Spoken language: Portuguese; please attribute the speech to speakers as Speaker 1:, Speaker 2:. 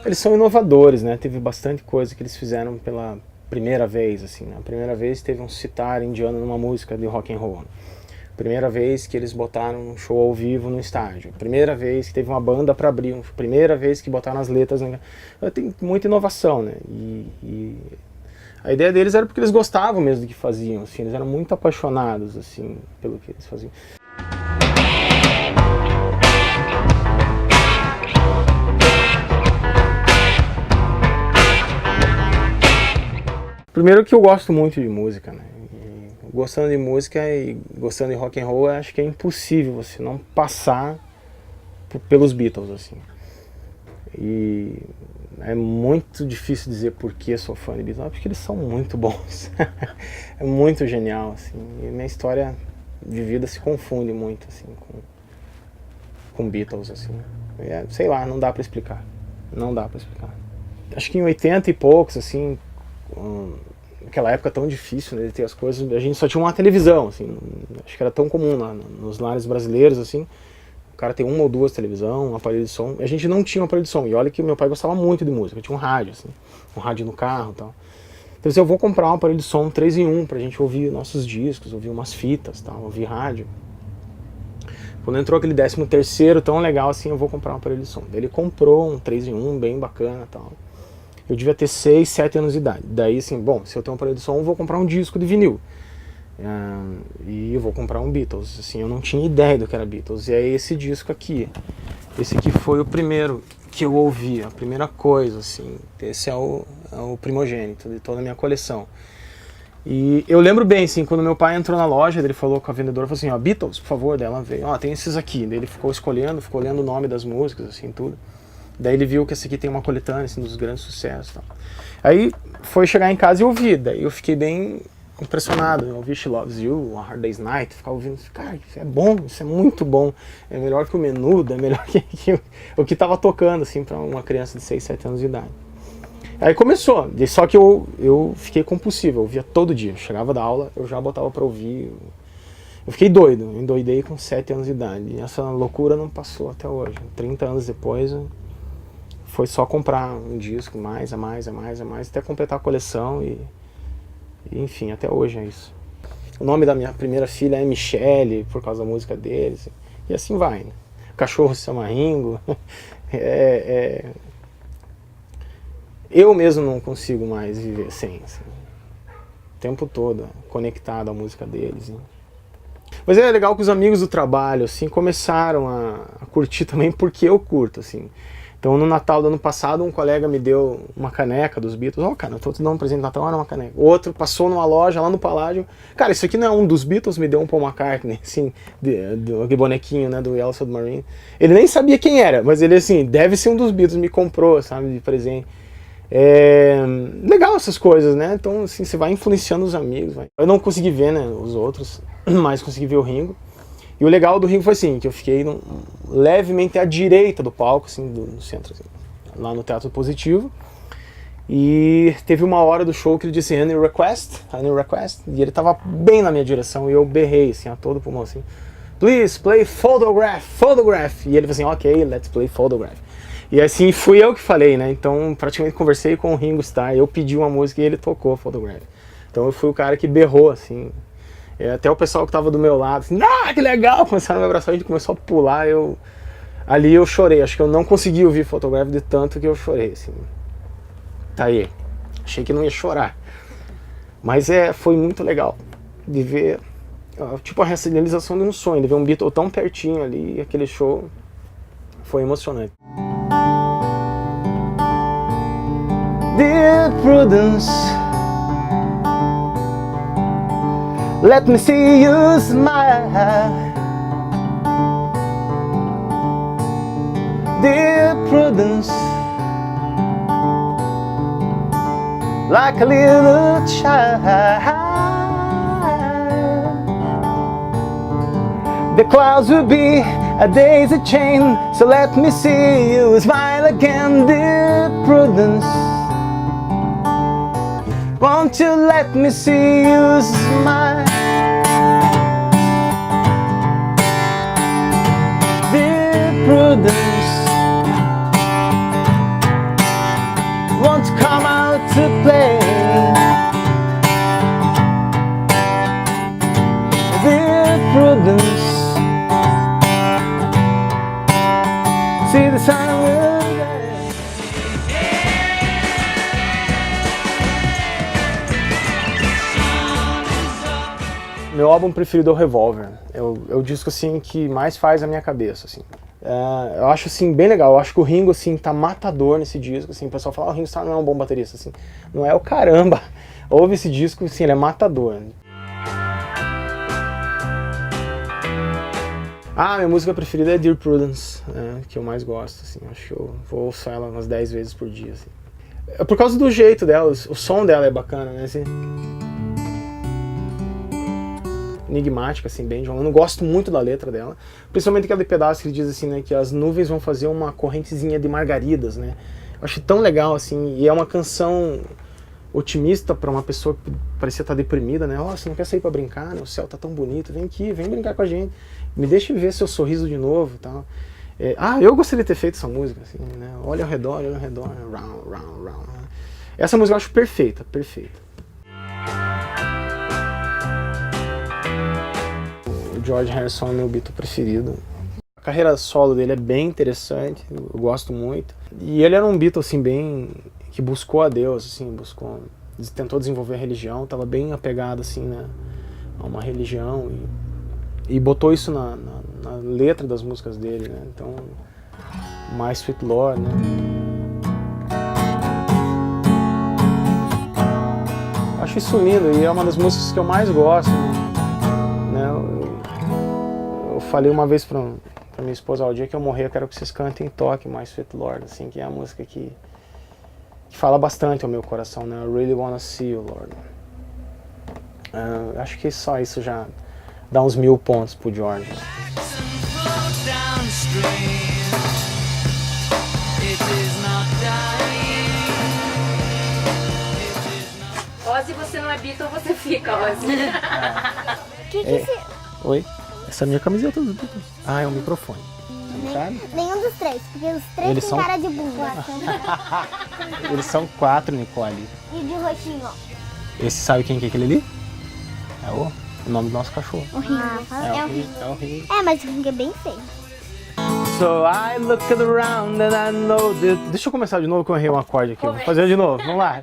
Speaker 1: Eles são inovadores, né? Teve bastante coisa que eles fizeram pela primeira vez, assim, né? A primeira vez teve um sitar indiano numa música de rock and roll. Primeira vez que eles botaram um show ao vivo no estádio. Primeira vez que teve uma banda para abrir. Primeira vez que botaram as letras. Tem muita inovação, né? E a ideia deles era porque eles gostavam mesmo do que faziam, assim. Eles eram muito apaixonados, assim, pelo que eles faziam. Primeiro que eu gosto muito de música, né? E gostando de música e gostando de rock and roll, acho que é impossível você não passar pelos Beatles, assim. E é muito difícil dizer por que sou fã de Beatles, porque eles são muito bons. É muito genial, assim. E minha história de vida se confunde muito, assim, com Beatles, assim. Sei lá, não dá pra explicar. Não dá pra explicar. Acho que em 80 e poucos, assim, naquela época tão difícil, né, de ter as coisas, a gente só tinha uma televisão, assim, acho que era tão comum nos lares brasileiros, assim, o cara tem uma ou duas televisão, um aparelho de som, e a gente não tinha um aparelho de som, e olha que meu pai gostava muito de música, tinha um rádio, assim, um rádio no carro e tal. Então eu vou comprar um aparelho de som 3 em 1 pra gente ouvir nossos discos, ouvir umas fitas, tal, ouvir rádio. Quando entrou aquele 13º tão legal assim, eu vou comprar um aparelho de som. Ele comprou um 3 em 1 bem bacana e tal. Eu devia ter 6, 7 anos de idade. Daí assim, bom, se eu tenho um aparelho de som, eu vou comprar um disco de vinil. E eu vou comprar um Beatles. Assim, eu não tinha ideia do que era Beatles. E é esse disco aqui. Esse aqui foi o primeiro que eu ouvi, a primeira coisa, assim. Esse é o primogênito de toda a minha coleção. E eu lembro bem, assim, quando meu pai entrou na loja, ele falou com a vendedora, falou assim, ó, Beatles, por favor, dela veio, ó, tem esses aqui. Daí ele ficou escolhendo, ficou lendo o nome das músicas, assim, tudo. Daí ele viu que esse aqui tem uma coletânea, assim, dos grandes sucessos e tal. Aí foi chegar em casa e ouvir, daí eu fiquei bem impressionado. Eu ouvi She Loves You, A Hard Day's Night, ficava ouvindo, cara, isso é bom, isso é muito bom. É melhor que o Menudo, é melhor que o que tava tocando, assim, pra uma criança de 6, 7 anos de idade. Aí começou, só que eu fiquei compulsivo, eu ouvia todo dia. Chegava da aula, eu já botava pra ouvir. Eu fiquei doido, endoidei com 7 anos de idade. E essa loucura não passou até hoje. 30 anos depois, foi só comprar um disco, mais, até completar a coleção e enfim, até hoje é isso. O nome da minha primeira filha é Michelle, por causa da música deles, e assim vai, né? O cachorro se chama Ringo. Eu mesmo não consigo mais viver sem, assim, o tempo todo conectado à música deles, né? Mas é legal que os amigos do trabalho, assim, começaram a curtir também porque eu curto, assim. Então no Natal do ano passado um colega me deu uma caneca dos Beatles. Ó, cara, eu tô te dando um presente de Natal, era uma caneca. O outro passou numa loja lá no Paládio. Cara, isso aqui não é um dos Beatles, me deu um Paul McCartney, assim, de bonequinho, né, do Yellow Submarine. Ele nem sabia quem era, mas ele, assim, deve ser um dos Beatles, me comprou, sabe, de presente. Legal essas coisas, né? Então, assim, você vai influenciando os amigos. Vai. Eu não consegui ver, né, os outros, mas consegui ver o Ringo. E o legal do Ringo foi assim, que eu fiquei levemente à direita do palco, assim, no centro, assim, lá no Teatro Positivo. E teve uma hora do show que ele disse Any request? E ele tava bem na minha direção e eu berrei, assim, a todo pulmão, assim, Please play Photograph. E ele falou assim, ok, let's play Photograph. E assim, fui eu que falei, né? Então praticamente conversei com o Ringo Starr, eu pedi uma música e ele tocou Photograph. Então eu fui o cara que berrou, assim. Até o pessoal que tava do meu lado, assim, que legal, começaram a me abraçar, a gente começou a pular, ali eu chorei, acho que eu não consegui ouvir Photograph de tanto que eu chorei, assim. Tá aí, achei que não ia chorar, mas foi muito legal de ver, tipo a realização de um sonho, de ver um Beatle tão pertinho ali, e aquele show foi emocionante. Dear Prudence, let me see you smile. Dear Prudence, like a little child. The clouds will be a daisy chain, so let me see you smile again, dear Prudence. Won't you let me see you smile? Prudence won't come out to play. Dear Prudence, see the sun will rise. Meu álbum preferido é o Revolver. É o disco assim que mais faz a minha cabeça, assim. Eu acho assim bem legal. Eu acho que o Ringo assim tá matador nesse disco, assim. O pessoal fala: "Oh, o Ringo Starr não é um bom baterista", assim. Não é o caramba. Ouve esse disco, assim, ele é matador. Minha música preferida é Dear Prudence, que eu mais gosto, assim. Acho que eu vou ouvir ela umas 10 vezes por dia, assim. É por causa do jeito dela, o som dela é bacana, né, assim. Enigmática, assim, bem. Eu não gosto muito da letra dela, principalmente aquele pedaço que ele diz assim, né, que as nuvens vão fazer uma correntezinha de margaridas, né. Eu acho tão legal, assim, e é uma canção otimista para uma pessoa que parecia estar deprimida, né. Você não quer sair para brincar, né? O céu tá tão bonito, vem aqui, vem brincar com a gente, me deixe ver seu sorriso de novo e tal. Eu gostaria de ter feito essa música, assim, né. Olha ao redor, round, round, round. Essa música eu acho perfeita, perfeita. George Harrison é meu Beatle preferido. A carreira solo dele é bem interessante, eu gosto muito. E ele era um Beatle assim bem que buscou a Deus, assim, tentou desenvolver a religião, estava bem apegado assim, né, a uma religião e botou isso na letra das músicas dele, né? Então, My Sweet Lord, né? Acho isso lindo e é uma das músicas que eu mais gosto, né? Eu falei uma vez pra minha esposa: ao dia que eu morrer eu quero que vocês cantem e toquem My Sweet Lord, assim, que é a música que fala bastante ao meu coração, né? I really wanna see you, Lord. Acho que só isso já dá uns 1000 pontos pro George.
Speaker 2: Ozzy, você não é Beatle, você fica, Ozzy.
Speaker 1: Oi? Essa é a minha camiseta dos Beatles. É um microfone. Você não sabe?
Speaker 3: Nenhum dos três, porque os três
Speaker 1: Eles
Speaker 3: têm
Speaker 1: são-
Speaker 3: cara de bunda.
Speaker 1: Eles são 4, Nicole.
Speaker 3: E de roxinho, ó.
Speaker 1: Esse sabe quem que é aquele ali? É o nome do nosso cachorro.
Speaker 3: O Ringo. É o Ringo.
Speaker 1: É o Ringo.
Speaker 3: Mas o Ringo é bem feio.
Speaker 1: So I looked around and I know that... Deixa eu começar de novo que eu errei um acorde aqui. Vou fazer de novo, vamos lá.